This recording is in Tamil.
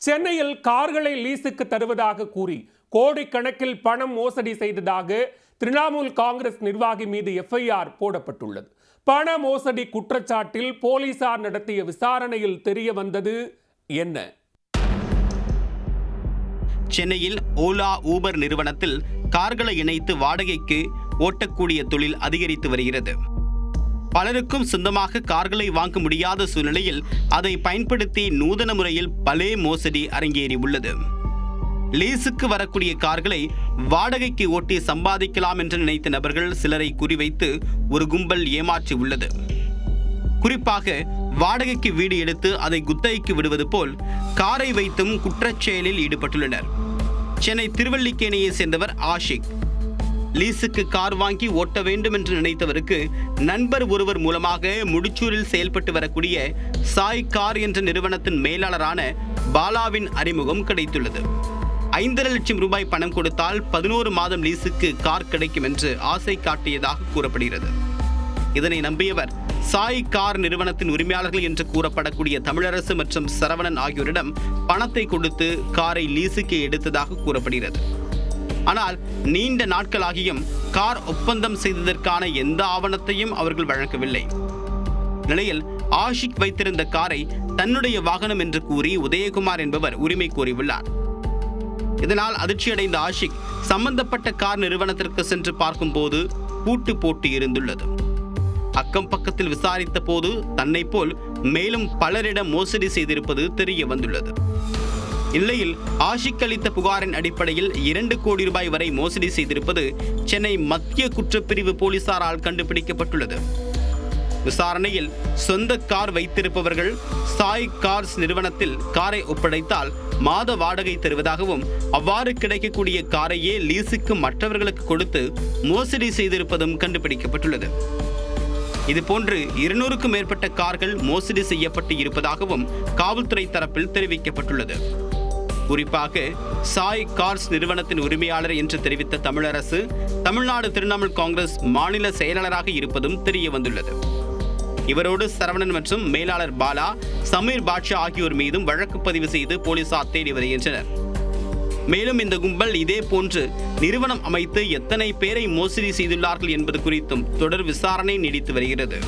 சென்னையில் கார்களை லீஸுக்கு தருவதாக கூறி கோடிக்கணக்கில் பணம் மோசடி செய்ததாக திரிணாமுல் காங்கிரஸ் நிர்வாகி மீது எஃப்ஐஆர் போடப்பட்டுள்ளது. பண மோசடி குற்றச்சாட்டில் போலீசார் நடத்திய விசாரணையில் தெரிய வந்தது என்ன? சென்னையில் ஓலா ஊபர் நிறுவனத்தில் கார்களை இணைத்து வாடகைக்கு ஓட்டக்கூடிய தொழில் அதிகரித்து வருகிறது. பலருக்கும் சொந்தமாக கார்களை வாங்க முடியாத சூழ்நிலையில் அதை பயன்படுத்தி நூதன முறையில் பலே மோசடி அரங்கேறி உள்ளது. லீஸுக்கு வரக்கூடிய கார்களை வாடகைக்கு ஓட்டி சம்பாதிக்கலாம் என்று நினைத்த நபர்கள் சிலரை குறிவைத்து ஒரு கும்பல் ஏமாற்றி உள்ளது. குறிப்பாக வாடகைக்கு வீடு எடுத்து அதை குத்தகைக்கு விடுவது போல் காரை வைத்தும் குற்றச்செயலில் ஈடுபட்டுள்ளனர். சென்னை திருவல்லிக்கேணியை சேர்ந்தவர் ஆஷிக். லீஸுக்கு கார் வாங்கி ஓட்ட வேண்டும் என்று நினைத்தவருக்கு நண்பர் ஒருவர் மூலமாக முடிச்சூரில் செயல்பட்டு வரக்கூடிய சாய் கார் என்ற நிறுவனத்தின் மேலாளரான பாலாவின் அறிமுகம் கிடைத்துள்ளது. 5.5 லட்சம் ரூபாய் பணம் கொடுத்தால் 11 மாதம் லீஸுக்கு கார் கிடைக்கும் என்று ஆசை காட்டியதாக கூறப்படுகிறது. இதனை நம்பியவர் சாய் கார் நிறுவனத்தின் உரிமையாளர்கள் என்று கூறப்படக்கூடிய தமிழரசு மற்றும் சரவணன் ஆகியோரிடம் பணத்தை கொடுத்து காரை லீஸுக்கு எடுத்ததாக கூறப்படுகிறது. ஆனால் நீண்ட நாட்களாகியும் கார் ஒப்பந்தம் செய்ததற்கான எந்த ஆவணத்தையும் அவர்கள் வழங்கவில்லை. நிலையில் ஆஷிக் வைத்திருந்த காரை தன்னுடைய வாகனம் என்று கூறி உதயகுமார் என்பவர் உரிமை கோரியுள்ளார். இதனால் அதிர்ச்சியடைந்த ஆஷிக் சம்பந்தப்பட்ட கார் நிறுவனத்திற்கு சென்று பார்க்கும்போது பூட்டு போட்டு இருந்துள்ளது. அக்கம் பக்கத்தில் விசாரித்த போது தன்னை போல் மேலும் பலரிடம் மோசடி செய்திருப்பது தெரிய வந்துள்ளது. இந்நிலையில் ஆஷிக் அளித்த புகாரின் அடிப்படையில் 2 கோடி ரூபாய் வரை மோசடி செய்திருப்பது சென்னை மத்திய குற்றப்பிரிவு போலீசாரால் கண்டுபிடிக்கப்பட்டுள்ளது. விசாரணையில் சொந்த கார் வைத்திருப்பவர்கள் சாய் கார்ஸ் நிறுவனத்தில் காரை ஒப்படைத்தால் மாத வாடகை தருவதாகவும் அவ்வாறு கிடைக்கக்கூடிய காரையே லீஸுக்கு மற்றவர்களுக்கு கொடுத்து மோசடி செய்திருப்பதும் கண்டுபிடிக்கப்பட்டுள்ளது. இதுபோன்று 200க்கும் மேற்பட்ட கார்கள் மோசடி செய்யப்பட்டு இருப்பதாகவும் காவல்துறை தரப்பில் தெரிவிக்கப்பட்டுள்ளது. குறிப்பாக சாய் கார்ஸ் நிறுவனத்தின் உரிமையாளர் என்று தெரிவித்த தமிழரசு தமிழ்நாடு திரிணாமுல் காங்கிரஸ் மாநில செயலாளராக இருப்பதும் தெரிய வந்துள்ளது. இவரோடு சரவணன் மற்றும் மேலாளர் பாலா, சமீர் பாட்ஷா ஆகியோர் மீதும் வழக்கு பதிவு செய்து போலீசார் தேடி வருகின்றனர். மேலும் இந்த கும்பல் இதே போன்று நிறுவனம் அமைத்து எத்தனை பேரை மோசடி செய்துள்ளார்கள் என்பது குறித்தும் தொடர் விசாரணை நீடித்து வருகிறது.